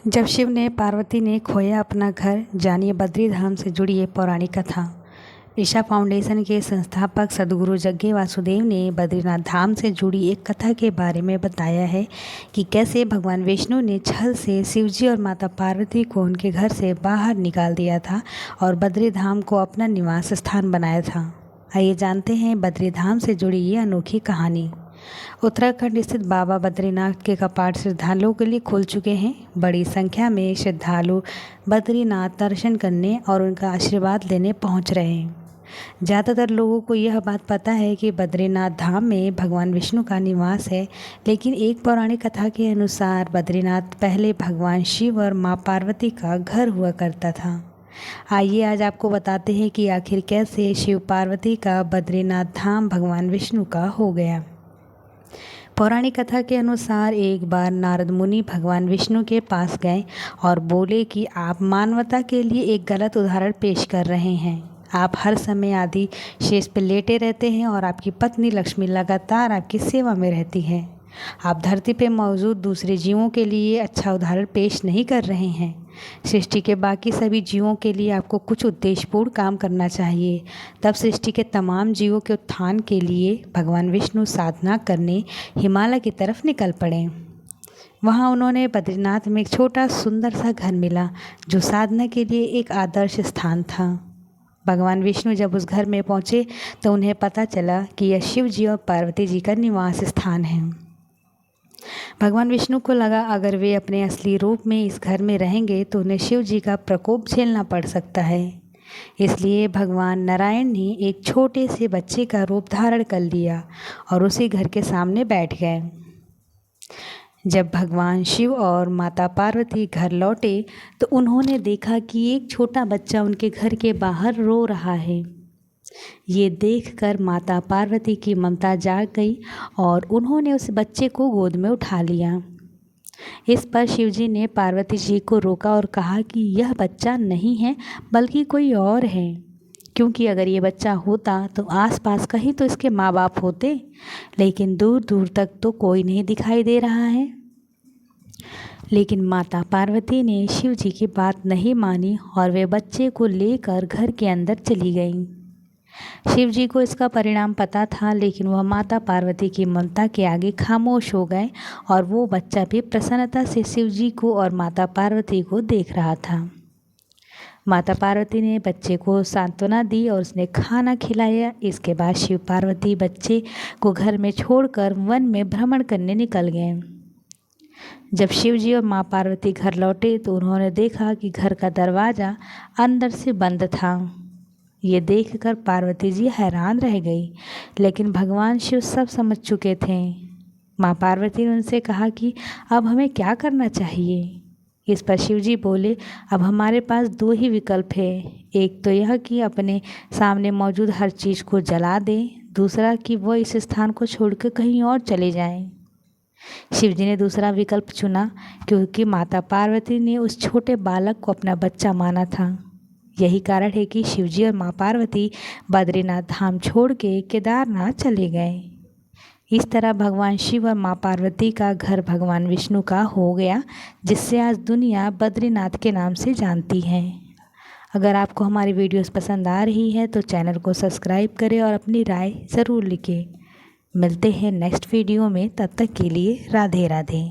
जब शिव ने पार्वती ने खोया अपना घर, जानिए बद्री धाम से जुड़ी ये पौराणिक कथा। ईशा फाउंडेशन के संस्थापक सद्गुरु जग्गे वासुदेव ने बद्रीनाथ धाम से जुड़ी एक कथा के बारे में बताया है कि कैसे भगवान विष्णु ने छल से शिवजी और माता पार्वती को उनके घर से बाहर निकाल दिया था और बद्री धाम को अपना निवास स्थान बनाया था। आइए जानते हैं बद्री धाम से जुड़ी ये अनोखी कहानी। उत्तराखंड स्थित बाबा बद्रीनाथ के कपाट श्रद्धालुओं के लिए खुल चुके हैं। बड़ी संख्या में श्रद्धालु बद्रीनाथ दर्शन करने और उनका आशीर्वाद लेने पहुंच रहे हैं। ज़्यादातर लोगों को यह बात पता है कि बद्रीनाथ धाम में भगवान विष्णु का निवास है, लेकिन एक पौराणिक कथा के अनुसार बद्रीनाथ पहले भगवान शिव और माँ पार्वती का घर हुआ करता था। आइए आज आपको बताते हैं कि आखिर कैसे शिव पार्वती का बद्रीनाथ धाम भगवान विष्णु का हो गया। पौराणिक कथा के अनुसार एक बार नारद मुनि भगवान विष्णु के पास गए और बोले कि आप मानवता के लिए एक गलत उदाहरण पेश कर रहे हैं। आप हर समय आदि शेष पर लेटे रहते हैं और आपकी पत्नी लक्ष्मी लगातार आपकी सेवा में रहती है। आप धरती पर मौजूद दूसरे जीवों के लिए अच्छा उदाहरण पेश नहीं कर रहे हैं। सृष्टि के बाकी सभी जीवों के लिए आपको कुछ उद्देश्यपूर्ण काम करना चाहिए। तब सृष्टि के तमाम जीवों के उत्थान के लिए भगवान विष्णु साधना करने हिमालय की तरफ निकल पड़े। वहाँ उन्होंने बद्रीनाथ में एक छोटा सुंदर सा घर मिला जो साधना के लिए एक आदर्श स्थान था। भगवान विष्णु जब उस घर में पहुँचे तो उन्हें पता चला कि यह शिव जी और पार्वती जी का निवास स्थान है। भगवान विष्णु को लगा अगर वे अपने असली रूप में इस घर में रहेंगे तो उन्हें शिव जी का प्रकोप झेलना पड़ सकता है। इसलिए भगवान नारायण ने एक छोटे से बच्चे का रूप धारण कर लिया और उसी घर के सामने बैठ गए। जब भगवान शिव और माता पार्वती घर लौटे तो उन्होंने देखा कि एक छोटा बच्चा उनके घर के बाहर रो रहा है। ये देखकर माता पार्वती की ममता जाग गई और उन्होंने उस बच्चे को गोद में उठा लिया। इस पर शिवजी ने पार्वती जी को रोका और कहा कि यह बच्चा नहीं है बल्कि कोई और है, क्योंकि अगर ये बच्चा होता तो आसपास कहीं तो इसके माँ बाप होते, लेकिन दूर दूर तक तो कोई नहीं दिखाई दे रहा है। लेकिन माता पार्वती ने शिव जी की बात नहीं मानी और वे बच्चे को लेकर घर के अंदर चली गईं। शिव जी को इसका परिणाम पता था, लेकिन वह माता पार्वती की ममता के आगे खामोश हो गए और वो बच्चा भी प्रसन्नता से शिव जी को और माता पार्वती को देख रहा था। माता पार्वती ने बच्चे को सांत्वना दी और उसने खाना खिलाया। इसके बाद शिव पार्वती बच्चे को घर में छोड़कर वन में भ्रमण करने निकल गए। जब शिव जी और माँ पार्वती घर लौटे तो उन्होंने देखा कि घर का दरवाज़ा अंदर से बंद था। ये देखकर पार्वती जी हैरान रह गई, लेकिन भगवान शिव सब समझ चुके थे। माँ पार्वती ने उनसे कहा कि अब हमें क्या करना चाहिए। इस पर शिव जी बोले, अब हमारे पास दो ही विकल्प है। एक तो यह कि अपने सामने मौजूद हर चीज़ को जला दें, दूसरा कि वह इस स्थान को छोड़कर कहीं और चले जाएं। शिव जी ने दूसरा विकल्प चुना क्योंकि माता पार्वती ने उस छोटे बालक को अपना बच्चा माना था। यही कारण है कि शिवजी और माँ पार्वती बद्रीनाथ धाम छोड़ के केदारनाथ चले गए। इस तरह भगवान शिव और माँ पार्वती का घर भगवान विष्णु का हो गया, जिससे आज दुनिया बद्रीनाथ के नाम से जानती है। अगर आपको हमारी वीडियोस पसंद आ रही है तो चैनल को सब्सक्राइब करें और अपनी राय ज़रूर लिखें। मिलते हैं नेक्स्ट वीडियो में, तब तक के लिए राधे राधे।